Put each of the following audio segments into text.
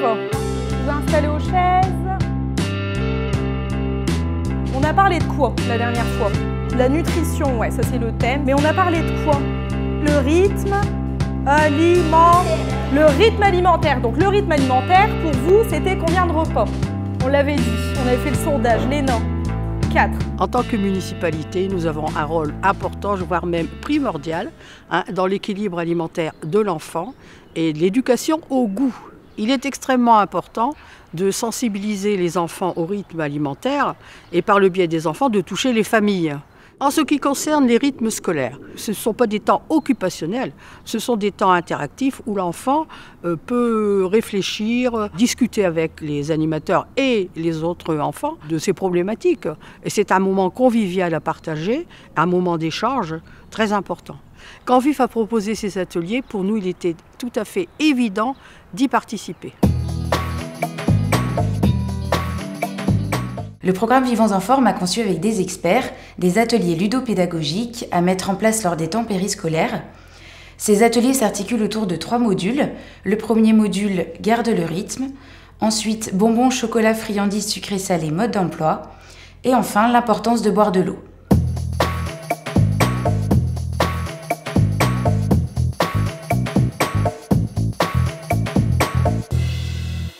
Vous installez aux chaises. On a parlé de quoi la dernière fois? La nutrition, ouais, ça c'est le thème. Mais on a parlé de quoi? Le rythme alimentaire. Donc le rythme alimentaire, pour vous, c'était combien de repas? On l'avait dit, on avait fait le sondage. Léna, 4. En tant que municipalité, nous avons un rôle important, voire même primordial, dans l'équilibre alimentaire de l'enfant et de l'éducation au goût. Il est extrêmement important de sensibiliser les enfants au rythme alimentaire et par le biais des enfants de toucher les familles. En ce qui concerne les rythmes scolaires, ce ne sont pas des temps occupationnels, ce sont des temps interactifs où l'enfant peut réfléchir, discuter avec les animateurs et les autres enfants de ces problématiques. Et c'est un moment convivial à partager, un moment d'échange très important. Quand VIF a proposé ces ateliers, pour nous, il était tout à fait évident d'y participer. Le programme Vivons en Forme a conçu avec des experts des ateliers ludopédagogiques à mettre en place lors des temps périscolaires. Ces ateliers s'articulent autour de 3 modules. Le premier module « Garde le rythme », ensuite « Bonbons, chocolat, friandises, sucrées, salées, mode d'emploi » et enfin « L'importance de boire de l'eau ».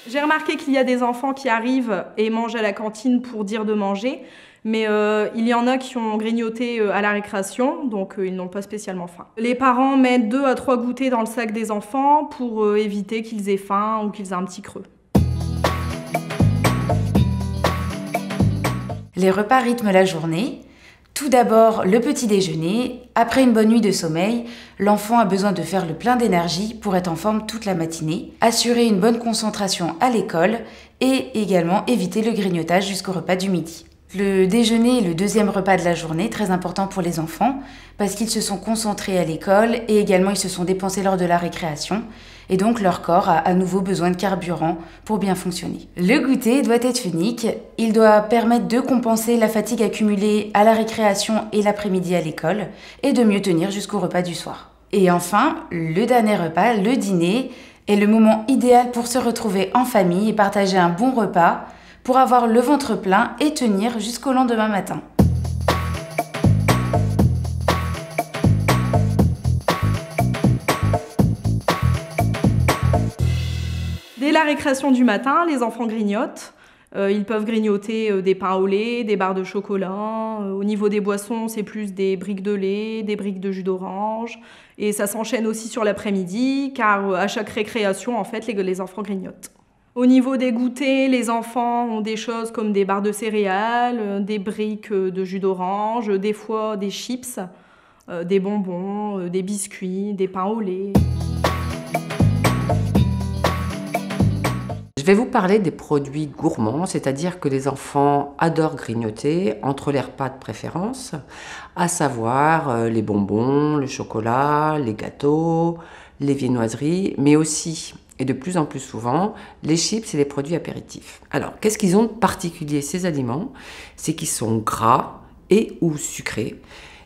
J'ai remarqué qu'il y a des enfants qui arrivent et mangent à la cantine pour dire de manger, mais il y en a qui ont grignoté à la récréation, donc ils n'ont pas spécialement faim. Les parents mettent 2 à 3 goûters dans le sac des enfants pour éviter qu'ils aient faim ou qu'ils aient un petit creux. Les repas rythment la journée. Tout d'abord, le petit déjeuner. Après une bonne nuit de sommeil, l'enfant a besoin de faire le plein d'énergie pour être en forme toute la matinée, assurer une bonne concentration à l'école et également éviter le grignotage jusqu'au repas du midi. Le déjeuner est le deuxième repas de la journée, très important pour les enfants, parce qu'ils se sont concentrés à l'école et également ils se sont dépensés lors de la récréation. Et donc leur corps a à nouveau besoin de carburant pour bien fonctionner. Le goûter doit être unique, il doit permettre de compenser la fatigue accumulée à la récréation et l'après-midi à l'école, et de mieux tenir jusqu'au repas du soir. Et enfin, le dernier repas, le dîner, est le moment idéal pour se retrouver en famille et partager un bon repas, pour avoir le ventre plein et tenir jusqu'au lendemain matin. Dès la récréation du matin, les enfants grignotent. Ils peuvent grignoter des pains au lait, des barres de chocolat. Au niveau des boissons, c'est plus des briques de lait, des briques de jus d'orange. Et ça s'enchaîne aussi sur l'après-midi, car à chaque récréation, en fait, les enfants grignotent. Au niveau des goûters, les enfants ont des choses comme des barres de céréales, des briques de jus d'orange, des fois des chips, des bonbons, des biscuits, des pains au lait. Je vais vous parler des produits gourmands, c'est-à-dire que les enfants adorent grignoter entre les repas de préférence, à savoir les bonbons, le chocolat, les gâteaux, les viennoiseries, mais aussi, et de plus en plus souvent, les chips et les produits apéritifs. Alors, qu'est-ce qu'ils ont de particulier, ces aliments? C'est qu'ils sont gras et ou sucrés,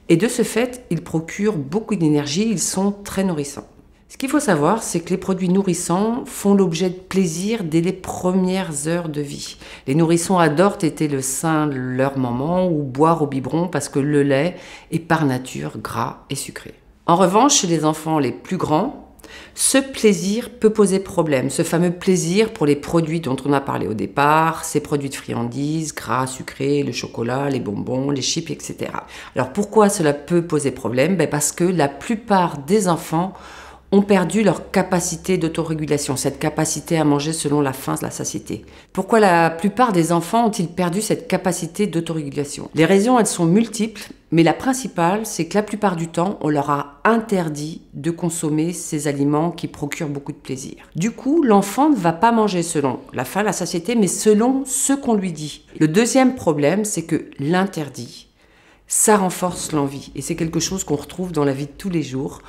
et de ce fait, ils procurent beaucoup d'énergie, ils sont très nourrissants. Ce qu'il faut savoir, c'est que les produits nourrissants font l'objet de plaisir dès les premières heures de vie. Les nourrissons adorent téter le sein de leur maman ou boire au biberon parce que le lait est par nature gras et sucré. En revanche, chez les enfants les plus grands, ce plaisir peut poser problème. Ce fameux plaisir pour les produits dont on a parlé au départ, ces produits de friandises, gras, sucrés, le chocolat, les bonbons, les chips, etc. Alors pourquoi cela peut poser problème? Parce que la plupart des enfants ont perdu leur capacité d'autorégulation, cette capacité à manger selon la faim, la satiété. Pourquoi la plupart des enfants ont-ils perdu cette capacité d'autorégulation? Les raisons, elles sont multiples, mais la principale, c'est que la plupart du temps, on leur a interdit de consommer ces aliments qui procurent beaucoup de plaisir. Du coup, l'enfant ne va pas manger selon la faim, la satiété, mais selon ce qu'on lui dit. Le deuxième problème, c'est que l'interdit, ça renforce l'envie. Et c'est quelque chose qu'on retrouve dans la vie de tous les jours.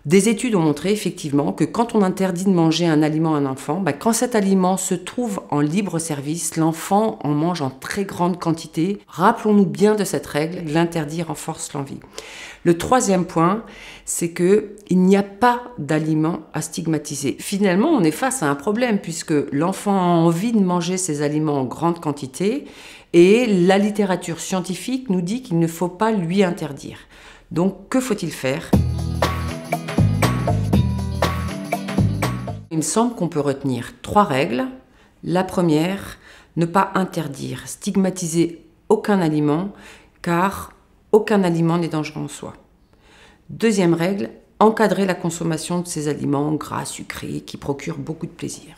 Des études ont montré effectivement que quand on interdit de manger un aliment à un enfant, quand cet aliment se trouve en libre service, l'enfant en mange en très grande quantité. Rappelons-nous bien de cette règle, l'interdit renforce l'envie. Le troisième point, c'est qu'il n'y a pas d'aliment à stigmatiser. Finalement, on est face à un problème puisque l'enfant a envie de manger ces aliments en grande quantité et la littérature scientifique nous dit qu'il ne faut pas lui interdire. Donc, que faut-il faire ? Il me semble qu'on peut retenir 3 règles. La première, ne pas interdire, stigmatiser aucun aliment, car aucun aliment n'est dangereux en soi. Deuxième règle, encadrer la consommation de ces aliments gras, sucrés, qui procurent beaucoup de plaisir.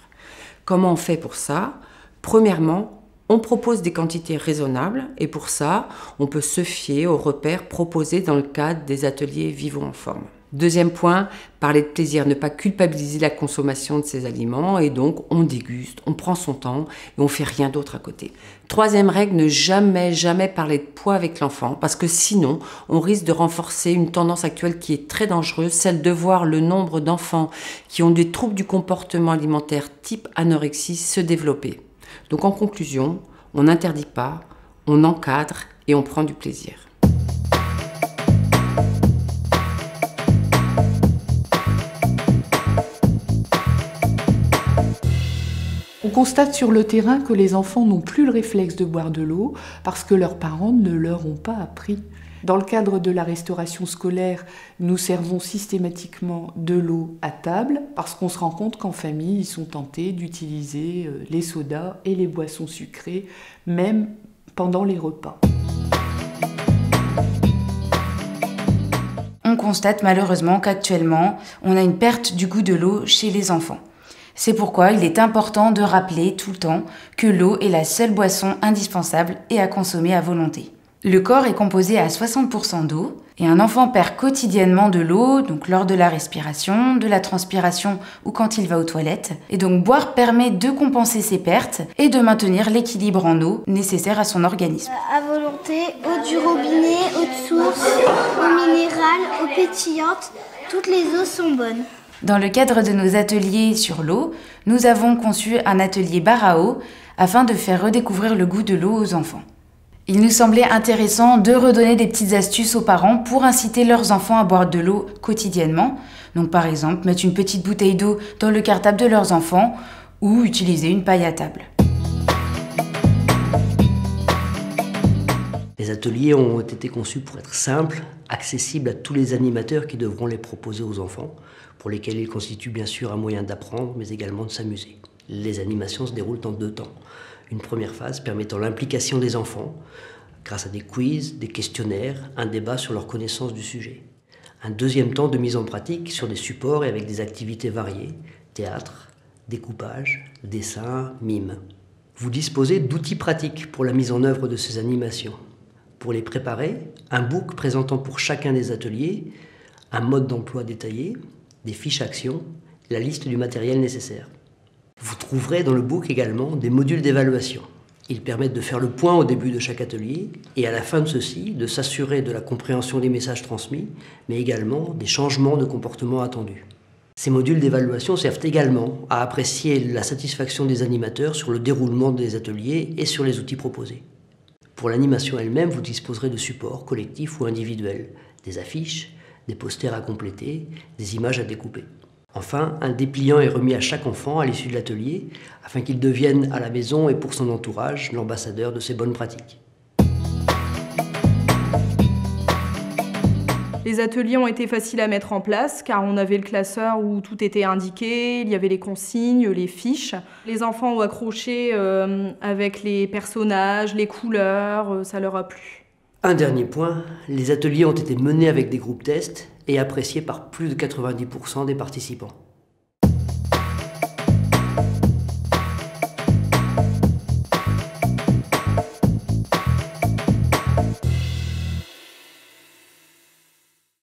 Comment on fait pour ça ? Premièrement, on propose des quantités raisonnables et pour ça, on peut se fier aux repères proposés dans le cadre des ateliers Vivons en forme. Deuxième point, parler de plaisir, ne pas culpabiliser la consommation de ces aliments et donc on déguste, on prend son temps et on fait rien d'autre à côté. Troisième règle, ne jamais parler de poids avec l'enfant parce que sinon on risque de renforcer une tendance actuelle qui est très dangereuse, celle de voir le nombre d'enfants qui ont des troubles du comportement alimentaire type anorexie se développer. Donc en conclusion, on n'interdit pas, on encadre et on prend du plaisir. On constate sur le terrain que les enfants n'ont plus le réflexe de boire de l'eau parce que leurs parents ne leur ont pas appris. Dans le cadre de la restauration scolaire, nous servons systématiquement de l'eau à table parce qu'on se rend compte qu'en famille, ils sont tentés d'utiliser les sodas et les boissons sucrées, même pendant les repas. On constate malheureusement qu'actuellement, on a une perte du goût de l'eau chez les enfants. C'est pourquoi il est important de rappeler tout le temps que l'eau est la seule boisson indispensable et à consommer à volonté. Le corps est composé à 60% d'eau et un enfant perd quotidiennement de l'eau, donc lors de la respiration, de la transpiration ou quand il va aux toilettes. Et donc boire permet de compenser ces pertes et de maintenir l'équilibre en eau nécessaire à son organisme. À volonté, eau du robinet, eau de source, eau minérale, eau pétillante, toutes les eaux sont bonnes. Dans le cadre de nos ateliers sur l'eau, nous avons conçu un atelier bar à eau afin de faire redécouvrir le goût de l'eau aux enfants. Il nous semblait intéressant de redonner des petites astuces aux parents pour inciter leurs enfants à boire de l'eau quotidiennement. Donc par exemple, mettre une petite bouteille d'eau dans le cartable de leurs enfants ou utiliser une paille à table. Les ateliers ont été conçus pour être simples, accessibles à tous les animateurs qui devront les proposer aux enfants, pour lesquels ils constituent bien sûr un moyen d'apprendre, mais également de s'amuser. Les animations se déroulent en 2 temps. Une première phase permettant l'implication des enfants, grâce à des quiz, des questionnaires, un débat sur leur connaissance du sujet. Un deuxième temps de mise en pratique sur des supports et avec des activités variées, théâtre, découpage, dessin, mime. Vous disposez d'outils pratiques pour la mise en œuvre de ces animations. Pour les préparer, un book présentant pour chacun des ateliers un mode d'emploi détaillé, des fiches actions, la liste du matériel nécessaire. Vous trouverez dans le book également des modules d'évaluation. Ils permettent de faire le point au début de chaque atelier et à la fin de ceci, de s'assurer de la compréhension des messages transmis, mais également des changements de comportement attendus. Ces modules d'évaluation servent également à apprécier la satisfaction des animateurs sur le déroulement des ateliers et sur les outils proposés. Pour l'animation elle-même, vous disposerez de supports collectifs ou individuels, des affiches, des posters à compléter, des images à découper. Enfin, un dépliant est remis à chaque enfant à l'issue de l'atelier afin qu'il devienne à la maison et pour son entourage l'ambassadeur de ces bonnes pratiques. Les ateliers ont été faciles à mettre en place car on avait le classeur où tout était indiqué, il y avait les consignes, les fiches. Les enfants ont accroché avec les personnages, les couleurs, ça leur a plu. Un dernier point, les ateliers ont été menés avec des groupes tests et appréciés par plus de 90% des participants.